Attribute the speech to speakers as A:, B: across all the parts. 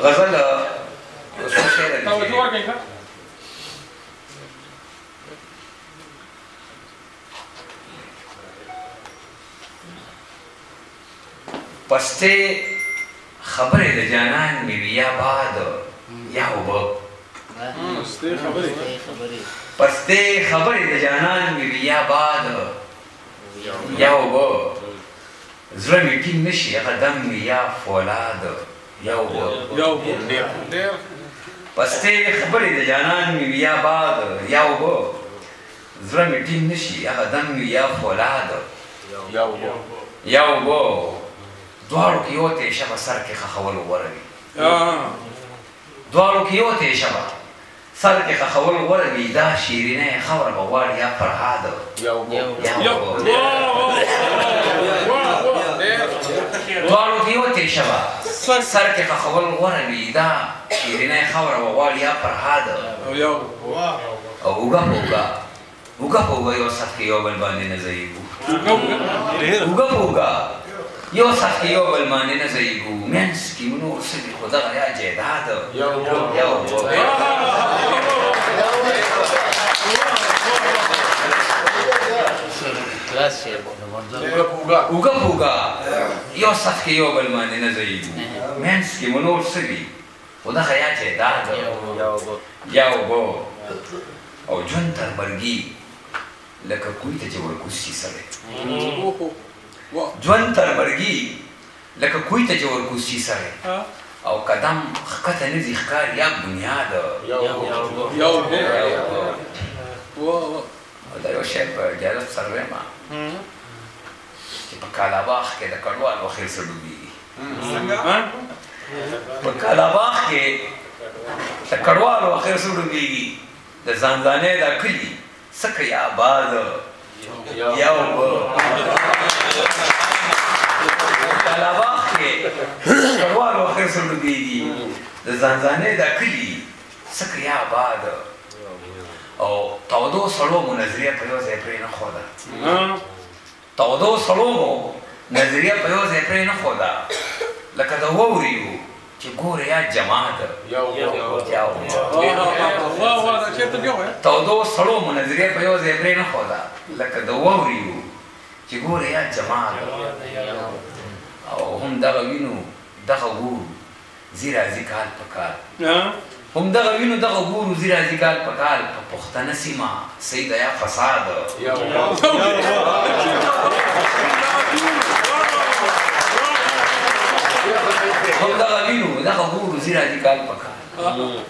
A: غزل څو شعر دي پسته خبره د جانان می یا باد یا وب پسته خبره د جانان می یا باد یا وب زړه می ټینګ نشي قدم می یا فولاد یا وب پسته خبره د جانان می یا باد یا وب زړه می ټینګ نشي قدم می یا فولاد یا وب دوارو کې یو ته شبه سر کې خخول وروي دوارو کې یو ته شبه سر کې خخول وروي دا شیرینه خبره بوار یا فرهاد دوارو کې یو ته شبه سر کې خخول وروي دا شیرینه خبره بوار یا فرهاد او وګه یو صف کې یو بل باندې نه ځایږو وګه یو صف کې یو بل باندې نه ځایږو منځ کې نور څه دي خو دغه یا جیداد وګه یو صف کې یو بل باندې نه ځایږو منځ کې نور څه دي خو دغه یا جیداد یا وګو او ژوند تر مرګي لکه کوی ته چې ورکوسي سره ژوند تر مرګي لکه کوی ته چې ورکوسي سره او قدم ښکته نه ځي ښکار یا بنیاد دا یو شی په اجازت سره وایم چې په کالاباغ کې د کډوالو اخر سره ډوبېږي په کالاباغ کې د کډوالو اخر سره ډوبېږي د ځانځانۍ دا کلي څکه یا آباد یا اوبه کالاباغ کې کډوالو اخر سره ډوبېږي د ځانځانۍ دا کلي څکه یا آباد او تودو سړو مو نظریه په یو ځای پرې نه ښوده تودو سړو مو نظریه په یو ځای پرې نه ښوده لکه د واورې چې ګوره یا جماعت تودو سړو مو نظریه په یو ځای پرې نه ښوده لکه د واورې چې ګوره یا جماعت او هم دغه وینو دغه ګورو ځي راځي کال په کال هم دغه وینو دغه ګورو ځي راځي کال په کال په پښتنه سیمه سیده یا فساد هم دغه وینو دغه ګورو ځي راځي کال په کال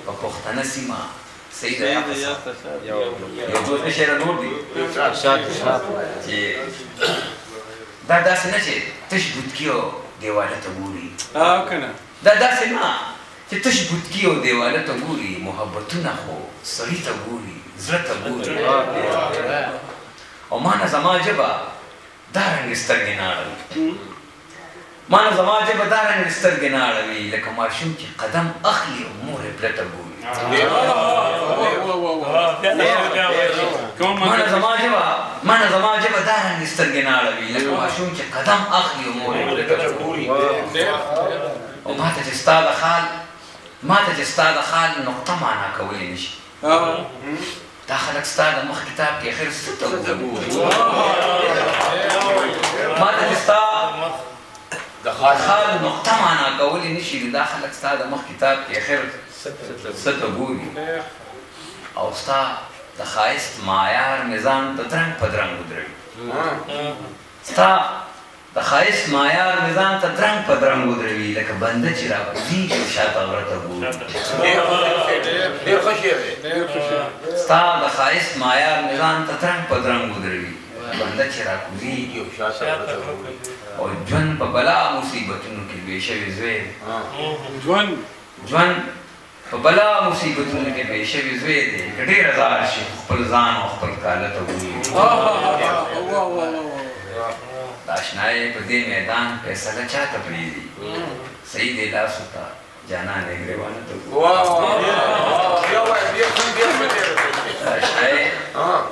A: په پښتنه سیمه سیده یا فساد یو دوه شعر نور دي چې دا داسې نه چې تش بوتکي او دیواله ته ګوري دا داسې نه چې تش بوتکي او دیواله ته ګوري محبتونه خو سړي ته ګوري زړه ته ګوري او ما نه زما ژبه دارنګې سترګې نه اړوي ما نه زما ژبه دارنګې سترګې نه اړوي لکه ماشوم چې قدم اخلي او مور یې پله ته ګوري ما نه زما ژبه دارنګې سترګې نه اړوي لکه ماشوم چې قدم اخلي او مور یې پله ته ګوري او ماته چې ستا د خال نقطه معنا کولی نشي دا خلک ستا د مخ کتاب کې اخر څه ته ګوري ماته چې ستا د خال نقطه معنا کولی نشي دا خلک ستا د مخ کتاب کې اخر څه ته ګوري او ستا د ښایست معیار نظام ته درنګ په درنګ ودروي ستا د ښایست معیار نظام ته درنګ په درنګ ودروي لکه بنده چې راوځي او شاته غره ته ګوري ستا د ښایست معیار نظام ته درنګ په درنګ ودروي بنده چې راکوزي او شاته غره ته ګوري او ژوند په بلا مصیبتونو کې بې شوي زوی ژوند په بلا مصیبتونو کې بې شوي زوی دی که ډېر زار شي خپل ځان او خپل کاله ته ګوري د اشنایۍ په دې میدان فیصله چاته پرېږدي صحیح دی لاسو ته جانان یې ګرېوانه ته ګوري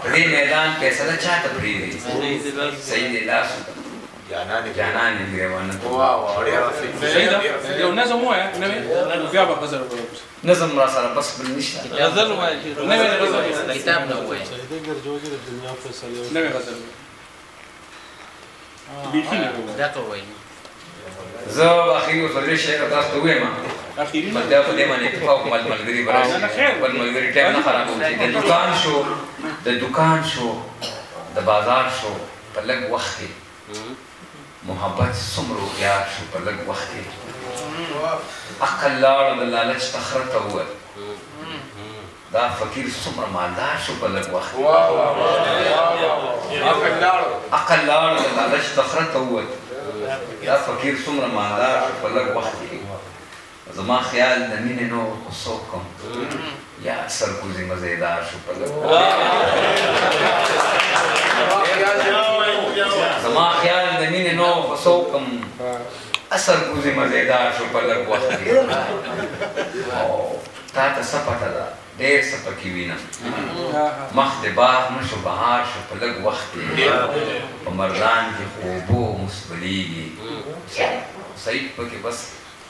A: په دې میدان فیصله چاته پرېږدي صحیح دی لاسو جانان یې ګرېوانه
B: یو نظم ووایه نوې بیا به غزل ووایو
A: نظم را سره بس بل نشته
B: غزل ووایه نوې غزل
C: کتاب نه ووایه
B: نوې غزل بیخي نه ووایه
C: دا ته ووایه
A: زه اخري وصلي شعر تاسو ته وایم
B: اخیری
A: په دې باندې اتفاق ملګری برابر بل ملګری ټایم نه خرابوي د دکان شو د بازار شو په لږ وخت کې محبت څومره هوښیار شو په لږ وخت کې عقل لاړ د لالچ تخره ته ووت دا فقیر څومره مالدار شو په لږ وخت کې عقل لاړ د لالچ تخره ته ووت دا فقیر څومره مالدار شو په لږ وخت کې زما خیال د مینې نور خو څوک کوم یا سرکوزي مزیدار شو په لږ زما خیال د مینې نور خو څوک کوم سرکوزي مزیدار شو په لږ وخت کې او تا ته څه پته ده ډېر څه پکې وینم مخ د باغ نه شو بهار شو په لږ وخت کې په مردان کې خوبو مسبلیږي صحیح پکې بس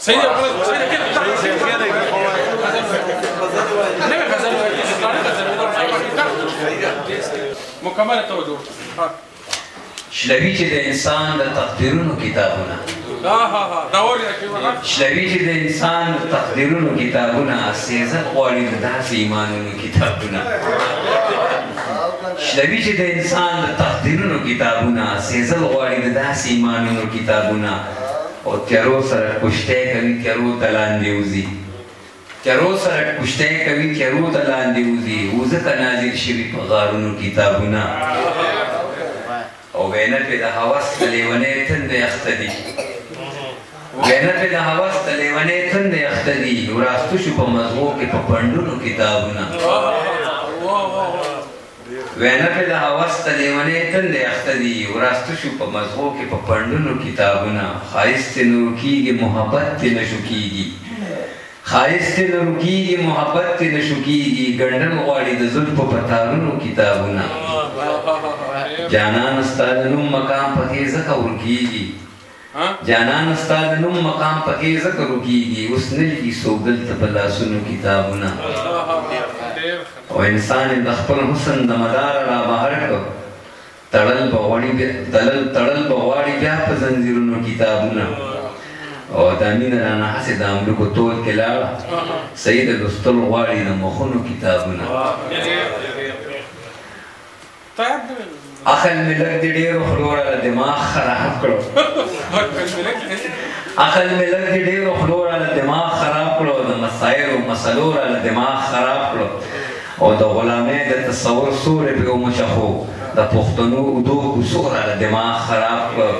B: صحیح ده صحیح ده نوې غزل مکمله توجه
A: شلوي چې د انسان د تقدیرونو کتابونه شلوي چې د انسان د تقدیرونو کتابونه سیزت غواړي د داسې ایمانونو کتابونه شلوي چې د انسان د تقدیرونو کتابونه سیزت غواړي د داسې ایمانونو کتابونه او تیارو سره کشتی کوي تیارو ته لاندې وځي تیارو سره کشتی کوي تیارو ته لاندې وځي وځکه نازل شوي په غارونو کتابونه او وینه پې د هوس د لیونۍ تندې اخته دي وینه پې د هوس د لیونۍ تندې اخته دي وراسته شو په مزغو کې په پنډونو کتابونه وینه پې د هوس د لیونۍ تندې اخته دي وراسته شو په مزغو کې په پنډونو کتابونه ښایست یې نه رکېږي محبت یې نه شو کېږي ښایست یې نه رکېږي محبت یې نه شو کېږي ګنډل غواړي د زلفو په تارونو کتابونه جانان ستا د نوم مقام پکې ځکه ورکېږي جانان ستا د نوم مقام پکې ځکه ورکېږي اوس نه لیکي څوک دلته په لاسونو کتابونه او انسان یې د خپل حسن د مداره را بهر کړ تړل به غواړي بیا په زنځیرونو کتابونه او دا مینه رانه هسې د املوکو تول کې لاړه صحیح د لوستلو غواړي د مخونو کتابونه عقل مې لږ د ډېرو خولو راله دماغ خراب کړو عقل مې لږ د ډېرو خولو راله دماغ خراب کړو د مسایلو مسلو راله دماغ خراب کړو او د غلامۍ د تصور سوری پرې ومچخو د پښتنو اوږدو کوڅو راله دماغ خراب کړو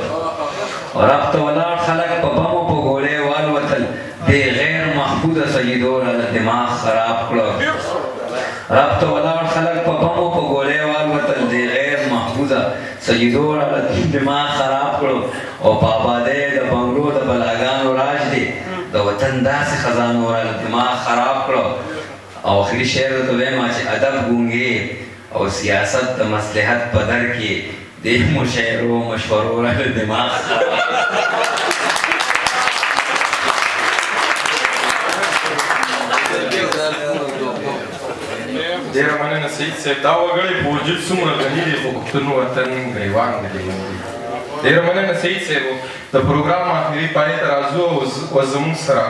A: رب ته ولاړ خلک په بمو په ګولۍ والوتل بې غیر محفوظه سجدو راله دماغ خراب کړو رب ته ولاړ خلک په بمو په ګولۍ والوتل بې غیر محفوظه سجدو راله دماغ خراب کړو او په آبادۍ د بنګلو د بلاګانو راج دی د وطن داسې خزانو راله دماغ خراب کړو او آخري شعر ته وایم چې ادب ګونګې او سیاست د مصلحت په در کې د مشاعرو مشورو راله دماغ
D: ډېره مننه سعید صاحب دا وګړی په وجود څومره غني دی خو پښتون وطن ګریوان دی ډېره مننه سعید صاحب د پروګرام آخري پای ته راځو او زموږ سره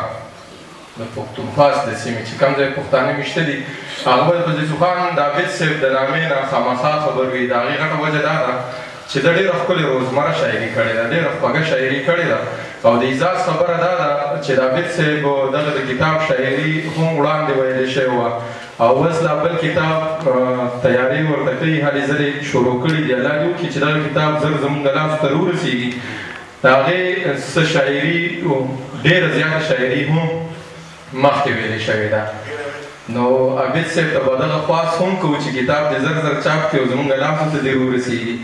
D: د پښتونخوا د سیمې چې کوم ځای پښتانه مېشته دي هغه به د خان د عابد صاحب د نامې نه خامخا خبر وي د هغې غټه وجه دا ده چې د ډېره ښکلې روزمره شاعري کړې ده ډېره خوږه شاعري کړې ده او د اعزاز خبره دا ده چې د عابد صاحب دغه د کتاب شاعري هم وړاندې ویلې شوې وه او اوس لا بل کتاب تیاری ورته کوي هلې ځلې شروع کړي دي الله دې وکړي چې دغه کتاب زر زموږ د لاسو ته ورسېږي د هغې څه شاعري ډېره زیاته شاعري هم مخکې ویلې شوې ده نو عابد صاحب ته به دغه خواست هم کوو چې کتاب دې زر زر چاپ کړي او زموږ لاسو ته دې ورسېږي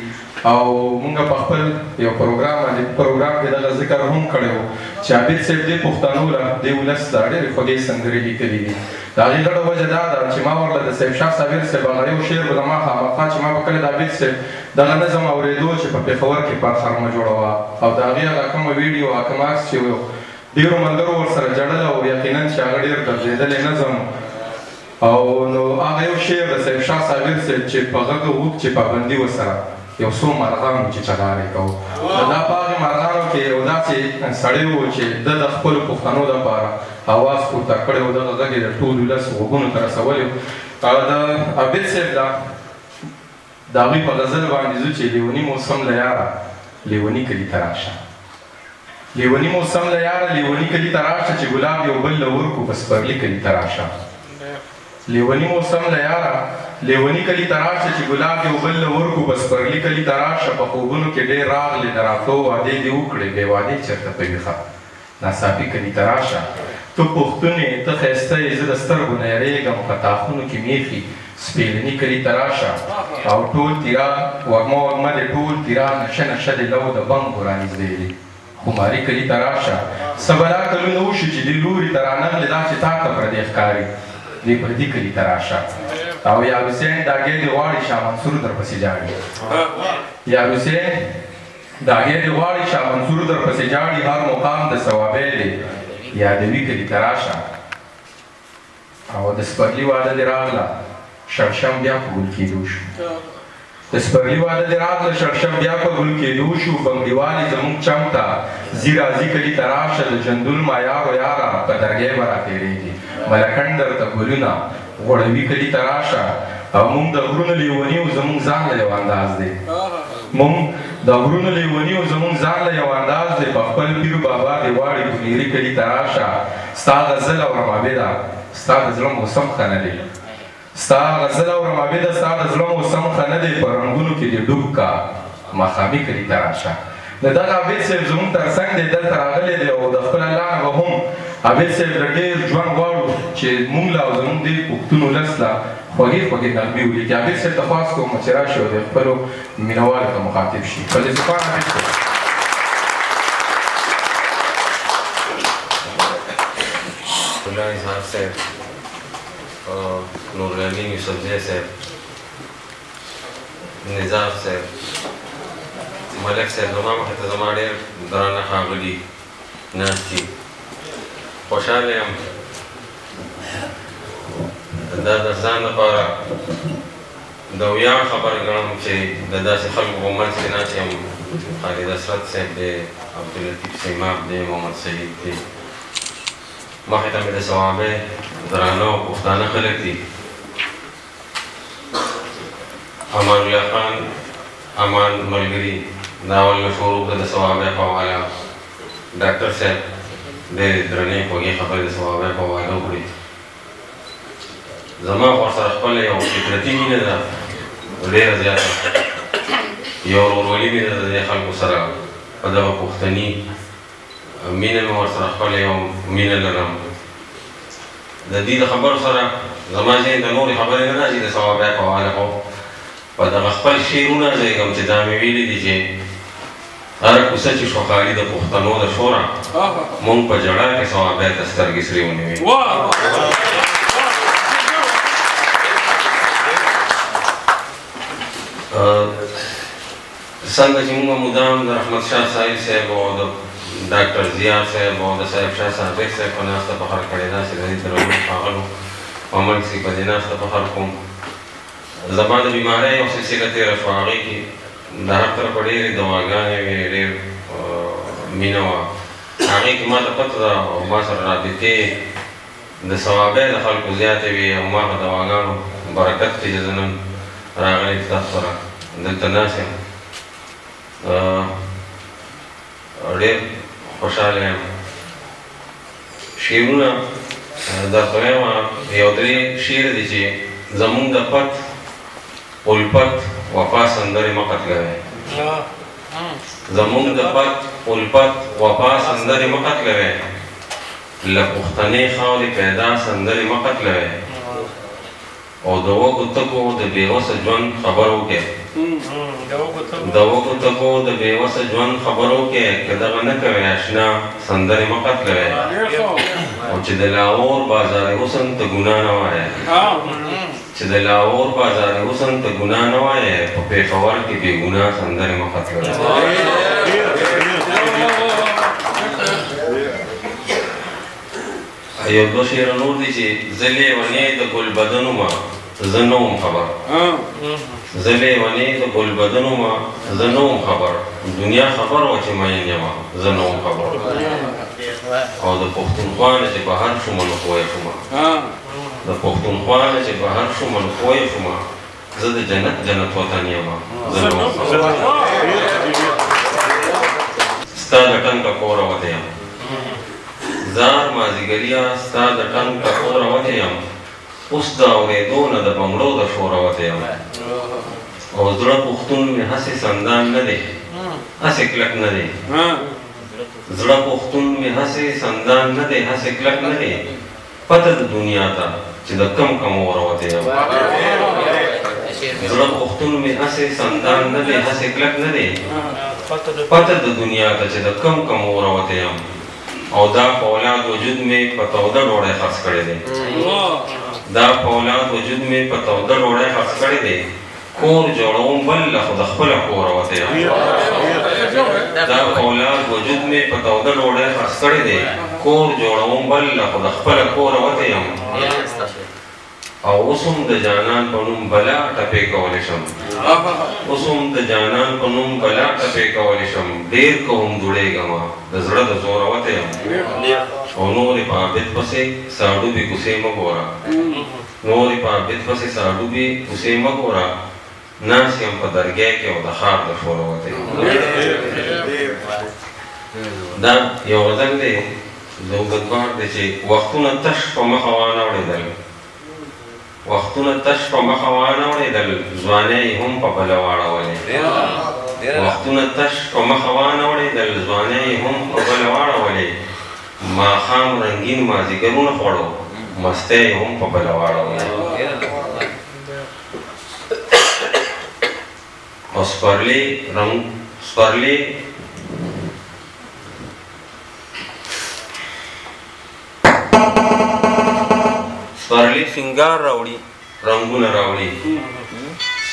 D: او موږ په خپل یو پروګرام کې دغه ذکر هم کړی و چې عابد صاحب دې پښتنو له دې ولس ته ډېرې خوږې سندرې لیکلي دي د هغې ګډه وجه دا ده چې ما ورله د صاحب شاه صابر صاحب هغه یو شعر به زما خامخا چې ما به کله د عابد صاحب دغه نظم اورېدو چې په پېښور کې پاتخرمه جوړه وه او د هغې هغه کومه ویډیو هغه کوم عکس چې و ډېرو ملګرو ورسره جړل او یقینا چې هغه ډېر ګرځېدلی نظم او نو هغه یو شعر د صاحب شاه صابر صاحب چې په غږ اوږد چې پابندي ورسره یو څو مرغان چې چغارې کوو دا په هغې مرغانو کې یو داسې سړی و چې ده د خپلو پښتنو دپاره اواز پورته کړی و دغه غږ یې د ټول ولس غوږونو ته رسولی و د عابد صاحب د هغوی په غزل باندې ځو چې لیوني موسم له یاره لیوني کلي ته راشه لیوني موسم له یاره لیوني کلي ته راشه چې ګلاب یو بل له ورکو په سپرلي کلي ته راشه لیونی موسم له یاره لیونی کلي ته راشه چې ګلاب یو بل له ورکو په سپرلي کلي ته راشه په خوبونو کې ډېر راغلې د راتلو وعدې دې وکړې بې وعدې چېرته په ویښه ناڅاپي کلي ته راشه ته پښتون یې ته ښایسته یې زه د سترګو نه یېرېږم په تاخونو کې میخي سپېلني کلي ته راشه او ټول تیرا وږمه وږمه دې ټول تیرا نشه نشه دې لو د بنګو رانږدې دي خماري کلي ته راشه څه بلا کلونه وشي چې دې لوري ته رانغلې دا چې تا ته پردې ښکاري دې پردي کلي ته راشه او یا حسین داګې دې غواړي شاه منصور درپسې جاړي یا حسین داګې دې غواړي شاه منصور درپسې جاړي هر مقام د ثوابی دی یادوي کلي ته راشه او د سپرلي واده دې راغله شړشم بیا په ګل کېدو شو د سپرلي واده دې راغله شړشم بیا په ګل کېدو شو بنګړیوالې زموږ چم ته ځي راځي کلي ته راشه د جندول مایارو یاره په درګۍ به راتېرېږي ملکنډ درته ګلونه غوړوي کلي ته راشه او موږ د غرونو لیوني او زموږ ځان له یو انداز دی موږ د غرونو لیوني او زموږ ځان له یو انداز دی په خپل پیر بابا دې واړې کونیري کلي ته راشه ستا غزل او رمابده ستا د زړه موسم ښه نه دی ستا غزل او رمابده ستا د زړه موسم ښه نه دی په رنګونو کې دې ډوب کا ماښامي کلي ته راشه د دغه عابد صاحب زموږ تر څنګ دی دلته راغلی دی او د خپل الله نه به هم عابد صاحب له ډېر ژوند غواړو چې موږ له او زموږ دې پښتون ولس له خوږې خوږې نغمې ولیکي عابد صاحب ته خواست کوم چې راشي او د خپلو مینوالو ته مخاطب شي فلسفان عابد صاحب
C: الله اظهار صاحب نور الامین یوسفزی صاحب نظام صاحب ملک صاحب زما مخې ته زما ډېر درانه ښاغلي ناست دي خوشحاله یم دا د ځان لپاره د ویاړ خبره ګڼم چې د داسې خلکو په منځ کې ناست یم خالد اسرت صاحب دی عبداللطیف سیماب دی محمد سعید دی مخې ته مې د ثوابۍ درانه او پښتانه خلک دي امان الله خان امان ملګري دا اول مشهور وکړه د ثوابۍ په حواله ډاکټر صاحب ډېرې درنې خوږې خبرې د ثوابۍ په حواله وکړې زما ورسره خپله یو فطرتي مینه ده ډېره زیاته یو ورورولي مینه ده د دې خلکو سره په دغه پښتني مینه مې ورسره خپله یو مینه لرم د دې د خبرو سره زما ذهن ته نورې خبرې نه راځي د ثوابۍ په حواله خو په دغه خپل شعرونه ځایږم چې دا مې ویلي دي چې هره کوڅه چې شوه خالي د پښتنو د شوره مونږ په جړا کې ثوابۍ ته سترګې سرې ونیوې څنګه چې مونږ مدام د رحمت شاه صاحب صاحب او د ډاکټر ضیا صاحب او د صاحب شاه صادق صاحب په ناسته فخر کړی داسې د دې درنو ښاغلو په منځ کې په دې ناسته فخر کوم زما د بیمارۍ یو سلسله تېره شوه هغې کې د هر طرفه ډېرې دواګانې وې ډېر مینه وه هغې کې ما ته پته ده او ما سره رابطې د ثوابۍ د خلکو زیاتې وې او ما په دواګانو برکت دی چې زه نن راغلی تاسو سره دلته ناست یم ډېر خوشحاله یم شعرونه درته وایم یو درې شعر دی چې زمونږ د پت الفت وفا سندرې مه قتلوئ زمونږ د پت الفت وفا سندرې مه قتلوئ له پښتنې خاورې پیدا سندرې مه قتلوئ او د وږو تږو د بېوسه ژوند خبر وکړې د وږو تږو د بېوسه ژوند خبر وکړې که دغه نه کوې اشنا سندرې مه قتلوې او چې د لاهور بازار حسن ته ګناه نه وایې چې د لاهور بازار حسن ته ګناه نه وایې په پېښور کې بې ګناه سندرې مه قتلوې یو دوه شعره نور دي چې زه لیونی د ګلبدن ومه زه نه وم خبر زه لیونی د ګلبدن ومه زه نه وم خبر دنیا خبر وه چې مین یمه زه نه وم خبر او د پښتونخوا نه چې بهر شومه نو پوه شومه د پښتونخوا نه چې بهر شومه نو پوه شومه زه د جنت وطن یمه زه نه وم خبر ستا د ټنګه کوره وته یم زار مازدیګریا ستا د ټنګ ټکوره وته یم اوس د اورېدو نه د بنګړو د شوره وته یم او زړه پښتون مې هسې سندان نه دی هسې کلک نه دی زړه پښتون مې هسې سندان نه دی هسې کلک نه دی پته د دنیا ته چې د کم اوره وته یم زړه پښتون مې هسې سندان نه دی هسې کلک نه دی پته د دنیا ته چې د کم اوره وته یم او دا په اولاد وجود مې په توده ډوډۍ خرڅ کړی دی دا په اولاد وجود مې په توده ډوډۍ خرڅ کړی دی کور جوړوم بل خو د خپله کوره وته یم دا په اولاد وجود مې په توده ډوډۍ خرڅ کړی دی کور جوړوم بل خو د خپله کوره وته یم او اوس هم د جانان په نوم بلا ټپې کولی شم اوس هم د جانان په نوم بلا ټپې کولی شم ډېر که هم دوړېږمه د زړه د زوره وته یم او نورې په عابد پسې ساډوبې کوڅې مه ګوره نورې په عابد پسې ساډوبې کوڅې مه ګوره ناست یم په درګۍ کې او د ښار د شوره وته یم دا یو غزل دی د اوږدبار دی چې وختونه تش په مخه وانه اورېدل وختونه تش په مخه وانه اورېدل ځوانۍ هم په بله واړولې وختونه تش په مخه وانه اورېدل ځوانۍ هم په بله واړولې ماښام رنګین مازدیګرونه خوړو مستۍ هم په بله واړولې او سپرلي سپرلی سنگار راوړي رنگونه راوړي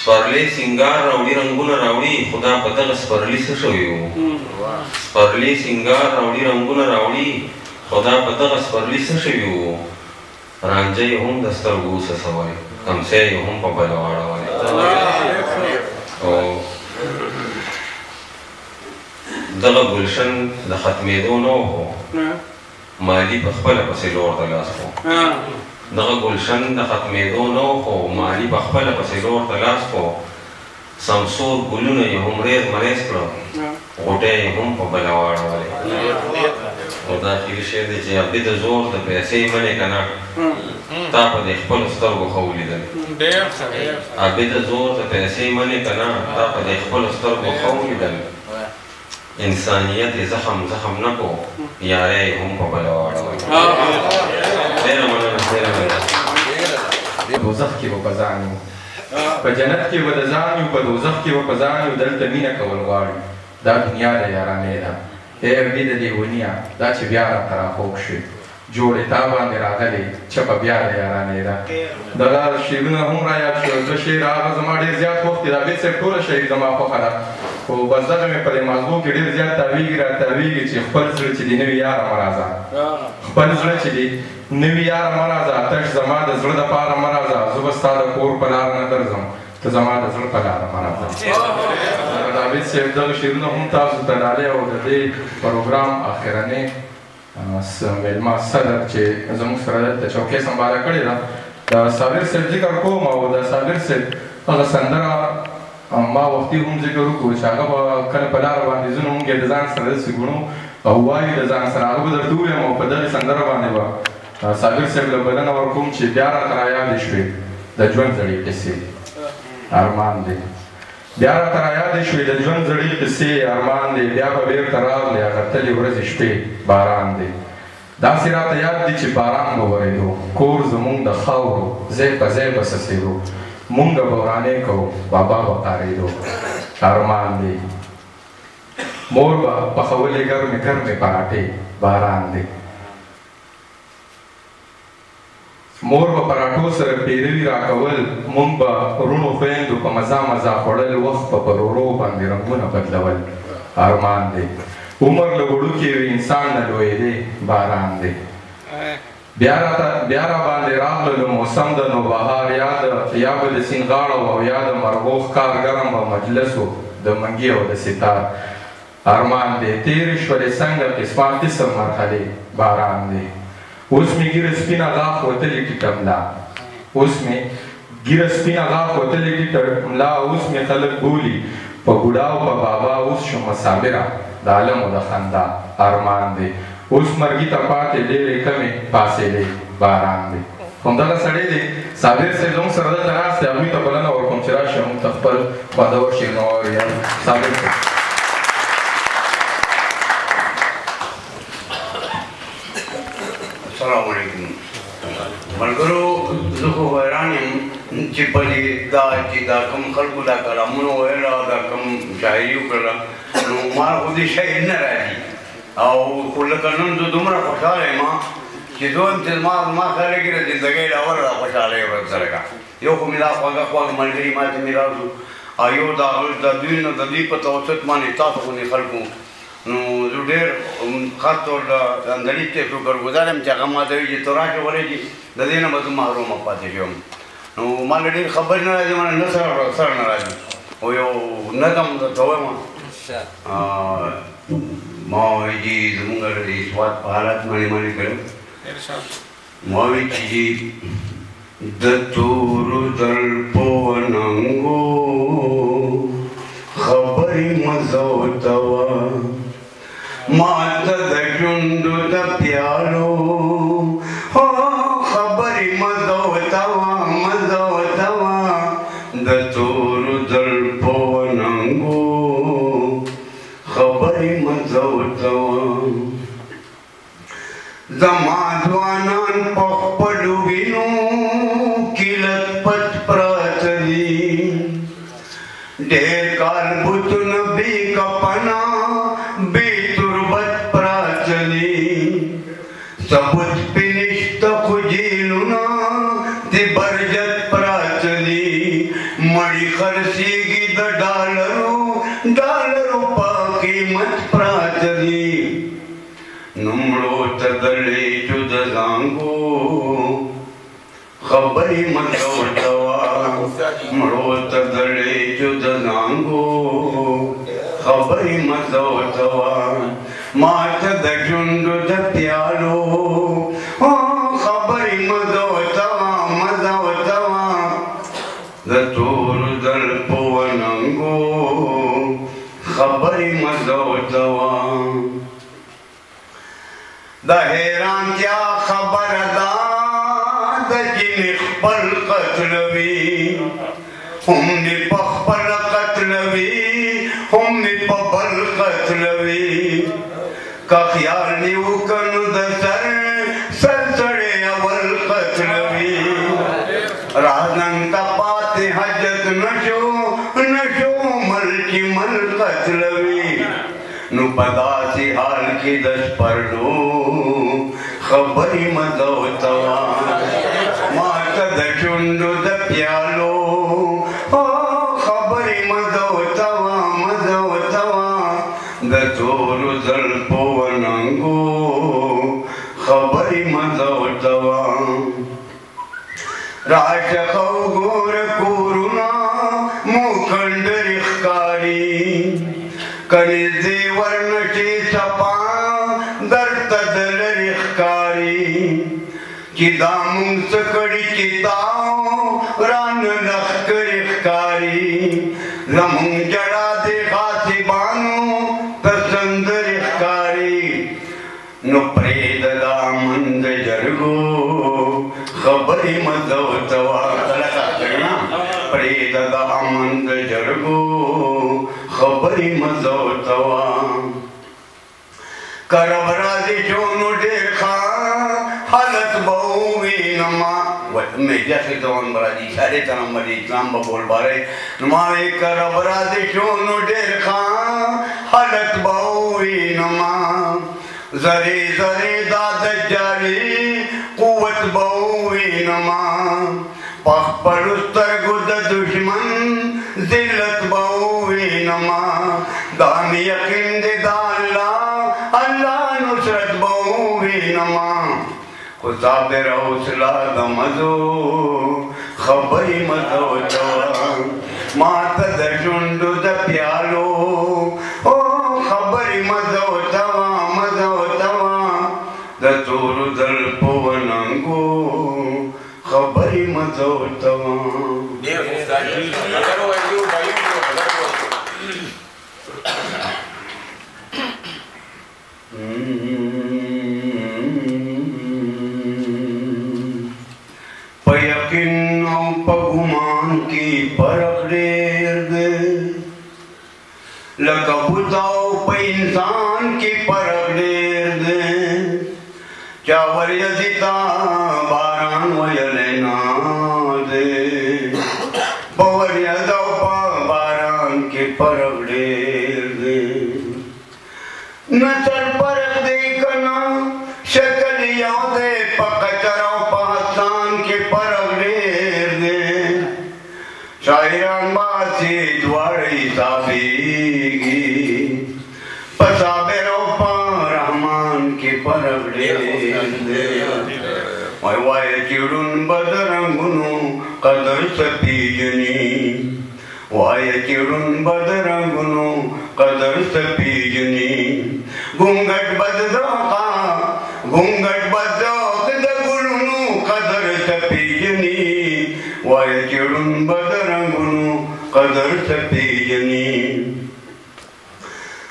C: سپرلی سنگار راوړي رنگونه راوړي خدا په دغه سپرلی څه شوي وو سپرلی سنگار راوړي رنگونه راوړي خدا په دغه سپرلی څه شوي وو رانجه یې هم د سترګو وسوسوئ کمسی یې هم په بله واړوئ او دغه ګلشن د ختمېدو نه و مالي په خپله پسې لور ته لاس کړو دغه ګلشن د ختمېدو نه و خو مالي په خپله پسې لور ته لاس کړو سمسور ګلونه یې هم ریز مریز کړه غوټۍ یې هم په بله واړولې او دا اخري شعر دی چې ابې د زور د پیسې منې که نه تا په دې خپلو سترګو ښه ولیدل ابې د زور د پیسې منې که نه تا په دې خپلو سترګو ښه ولیدل انسانیت یې زخم نه کو یاری یې هم په بله واړول ډېره مننه
D: دوزخ کې به په ځان یو په جنت کې به د ځان یو په دوزخ کې به په ځان یو دلته مینه کول غواړي دا دنیا د یارانې ده ای ابدي د لیونیه دا چې بیا راته راخوږ شي جوړې تا باندې راغلې چپه بیا د یارانې ده دغه شعرونه هم رایاد شول دوه شعر هغه زما ډېر زیات خوښ دي د عبید صاحب ټوله شعر زما خوښه ده خو بس دغه مې په دې موضوع کې ډېر زیات تاویږي راتاویږي چې خپل زړه چې دی نوي یاره مه راځه خپل زړه چې دی نوي یاره مه راځه تش زما د زړه دپاره مه راځه زه به ستا د کور په لاره نه درځم ته زما د زړه په لاره مه راځه د عبید صاحب دغه شعرونه هم تاسو ته ډالۍ او د دې پروګرام اخرنۍ میلمه صدر چې زموږ سره دلته چوکۍ سنباله کړې ده د صابر صاحب ذکر کوم او د صابر صاحب هغه سندره ما وختي هم ذکر وکړو چې هغه به کله په لاره باندې ځو نو موږ یې د ځان سره داسې ګڼو او وایو د ځان سره هغه به درته ووایم او په دغې سندره باندې به صابر صاحب له بلنه ورکوم چې بیا راته رایادې شوې د ژوند زړې قصې ارمان دی بیا راته رایادې شوې د ژوند زړې قصې ارمان دی بیا به بېرته راغلې هغه تلې ورځې شپې باران دی داسې راته یاد دي چې باران به ورېدو کور زمونږ د خاورو ځای په ځای به څڅېدو مونږ به ورانې کوو بابا به کارېدو ارمان دی مور به پخولې ګرمې ګرمې پراټې باران دی مور به پراټو سره پیروي راکول مونږ به رونو خویندو په مزه مزه خوړل وخت به په ورو باندې رنګونه بدلول ارمان دی عمر له وړوکې وي انسان نه لویېدی باران دی بیا را باندې راغللو موسم د نوبهار یا به د سیند غاړه او یا د مرغو ښکار ګرم به مجلس و د منګي او د ستار ارمان دی تېرې شولې څنګه قسمه قسم مرحلې باران دی اوس مې ګیره سپینه غاښ وتلې ټیټه ملا اوس مې ګیره سپینه غاښ وتلې ټیټه ملا اوس مې خلک بولي په بوډا او په بابا اوس شومه صابره د عالم او د خندا ارمان دی اوس مرګي ته پاتې ډېرې کمې پاسېدې باران دی همدغه سړی دی صابر صاحب زموږ سره دلته ناست دی هغوی ته بلنه ورکوم چې راشي موږ ته خپل خوندور شعرونه واوري صابر صاحب
E: السلام علیکم ملګرو زه خو حیران یم چې په دې دا کوم خلکو دا کلامونه ویل او دا کوم شاعري وکړله نو ما خو دې شاعر نه راځي او خو لکه نن زه دومره خوشحاله یم چې دویم چې ما خیال کې د زندګۍ ډول را خوشحاله یم ورسره یو خو مې دا خواږه خواږه ملګري ما ته میراث وو او یو د دوی نه د دوی په توسط باندې تاسو غوندې خلکو نو زه ډېر خاص طور د اندلیب ته شکرګزار یم چې هغه ما ته وایي چې ته راشه ولې چې د دې نه به زه محرومه پاتې شم نو ما له ډېر خبرې نه راځي ما نه سره نه راځي او یو نظم درته وایم ما وایي چې زموږ د هېواد په حالت باندې کړم ما وایي چې د تورو زلفو وننګو خبرې مزه ورته وه ماته د ژوندو د پیالو خبرې مزه ورته وه د تورو زلفو وننګو خبرې مزه ورته وه زما ځوانان په خپلو وینو کې لت پت پراته دي ډېر کال بوتونه بې کفنه بې تربت پراته دي ثبوت پې نشته خو جیلونه د برجت پراته دي مړي خرڅېږي د ډالرو په قیمت پراته دي نمړو ته د لیچو د زانګو خبرې مزه ورته وه مړو ته د لیچو د زانګو خبرې مزه ورته وه ما ته د ژوندو د پیالو خبرې مزه ورته وه د تورو زلفو وننګو خبرې مزه ورته وه د حیرانتیا خبره ده د جنې خپل قتلوي هم دې په خپل قتلوي هم دې په بل قتلوي که خیال دې وکړ نو د سر سړی اول قتلوي راځن ته پاتې حاجت نشو مل چې مل قتلوي نو په داسې حال کې د سپرلو خبرې مزه ورته وه ما ته د شونډو د پیالو خبرې مزه ورته وه د تورو زلفو وننګو خبرې مزه ورته وه راشه وګوره کورونه مو کندرې ښکاري که نږدې ورنشي صفا درته د لرې ښکاري چې دا مونږ څه کړي چې تا رانه لښکرې ښکاري زمونږ جړا د غاصبانو ته سندرې ښکاري نو پرېږده دا من د جرګو خبرې مزه ورته وه پرېږده دا من د جرګو خبرې مزه ورته وه که رب راضي شو نو ډېر ښه मेजा से जवान बराजी सारे तरह मरी इस्लाम बबोल बारे नमावे कर बराजी शोनो डेर खां हालत बाउई नमा जरे जरे दाद जारी कुवत बाउई नमा पख परुस्तर गुद दुश्मन जिल्लत बाउई नमा दानी यकीन दे दाल्ला अल्लाह नुसरत बाउई नमा खुदाबे रौसला दमजो खबरी मतो चवा मात दजुंडु द प्यालो ओ खबरी मतो तवा द तोरु दल पवनंगो खबरी मतो तवा पयकिन पगुमान की परख दे लगबुताओ पे इंसान की परख दे चावर यदिता बारान वयलेना दे पवर यदौ बारान की परख दे नचर परख दे कना शक्ल यादे पकचरो पासान के परख दे शायरान बासी द्वारी साफीगी पसाबेरो पा रहमान के परख दे वाय चिड़ुन बदरंगुनु कदर सपीजनी वाय चिड़ुन बदरंगुनु कदर सपीजनी घूंघट बदरो का घूंघट बदरो गुरुनु कदर सपीजनी वाय चिड़ुन बदरंगुनु कदर सपीजनी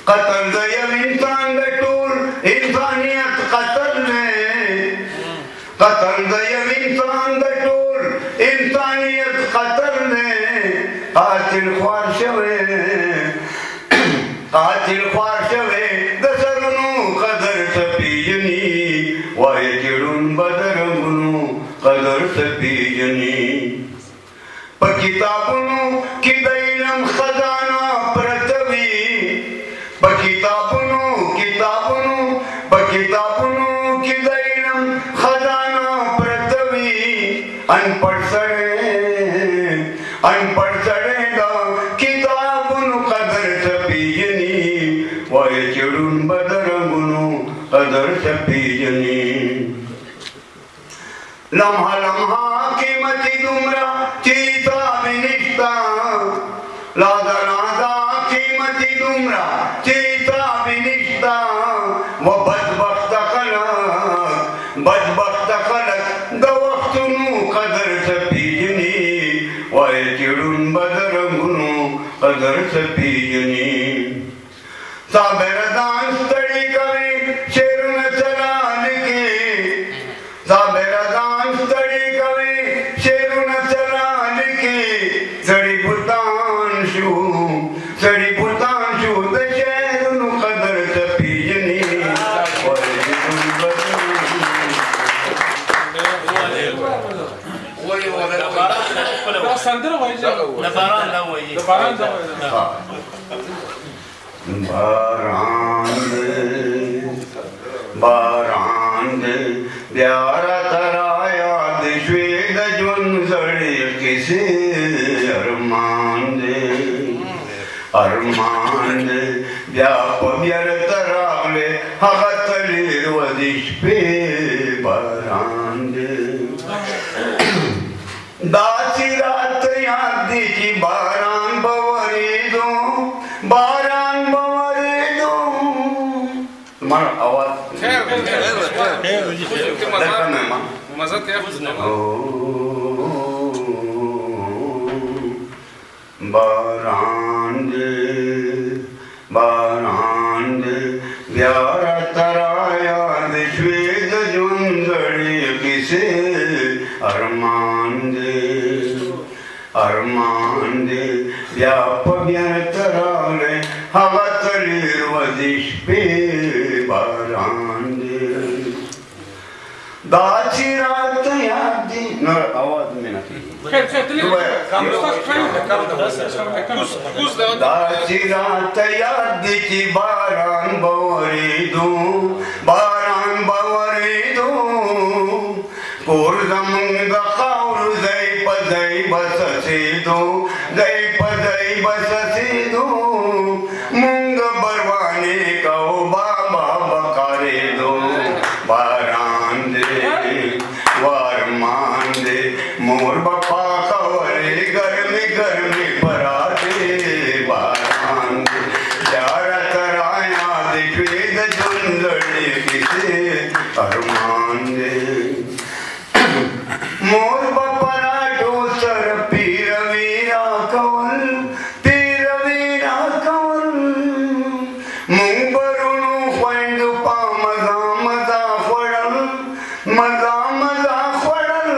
E: कतल दयव इंसान बटूर इंसानियत कतल ने कतल दयव इंसान बटूर इंसानियत कतल ने कातिल ख्वारशवे दसरनु कदर सपीजनी वाय चिड़ुन बदरंगुनु कदर सपीजनी पकिताबुनु की दैलम खजाना प्रतवी पकिताबुनु की दैलम खजाना प्रतवी अनपढ़ सड़े दा किताबुनु कदर सपीजनी वाय चिड़ुन बदरंगुनु कदर सपीजनी लम्हा लम्हा कीमती दुमरा चीता बिनिश्ता लादा लादा कीमती दुमरा चीता बिनिश्ता वो बदबख्त खलक दवख्तुनु कदर सपीजनी वाय चिड़ुन बदरंगुनु कदर सपीजनी साबेरदान स्तड़ी करे शेर न चलान के साबेरदान स्तड़ी करे शेर न चलान के सड़ी बुतान शू द शेर न कदर सपीजनी बारांद प्यारा तराया दिश्वेद जुन सड़े किसे अरमांद व्याप व्यर तराले हगतलीर वदिश पे बारांद दासी रात यादी की बारान बवरे दो तुम्हारा आवाज बारांद व्यारा तराया दिश्वेद जुंदड़ी किसे अरमांद व्याप व्यर तराले हगतलीर वदिश पे बारांद दाची रात यादी न आवाज में ना थी
B: خير
E: दासी रात याद की बारान बवरी दो कोर जमुंग खाउर जय पजय बससी दो मुंग बरवाने कहो बाबा बकारे दो बारान दे वार मान दे मोर बपा खवरे गर्मी पराते बारान दे यार तराया दे पेद जुंदड़ी किसे अरमान दे मोर बपरा डोसर पीर वीरा कवल मुंबरुनु ख्वाइंदु पा मजा फड़ल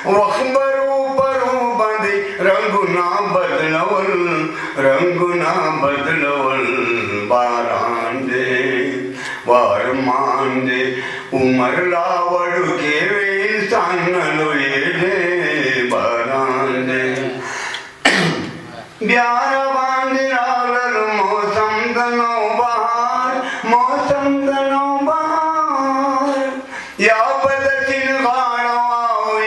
E: वखबरू परू बंदे रंगुना बदलवल बारान दे वार मान दे उमर लावड़ के इंसान लोए दे बारान दे प्यार बांधराल मौसम दनो बहार या बदचिन गाड़ो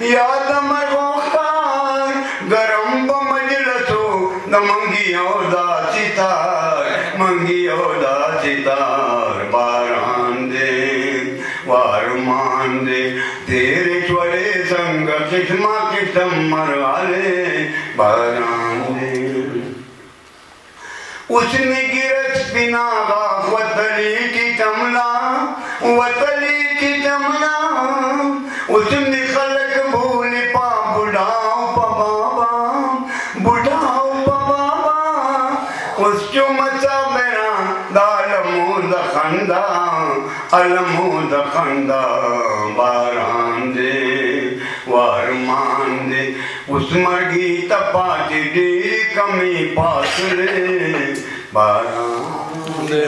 E: याद मरगोखार गरम बमजलसो न मंगियो दाचितार बारान दे वार मान दे तेरे छोड़े संग किस्मा किस्म मरवाले बारान दे उसने गिरत बिना वतली की जमला उसने खलक भूल पा बुढ़ाओ बाबा उसको मचा मेरा अलमूद खंदा बारान दे वार मान दे उस मर्गी तपा दी कमी पास ले बारान दे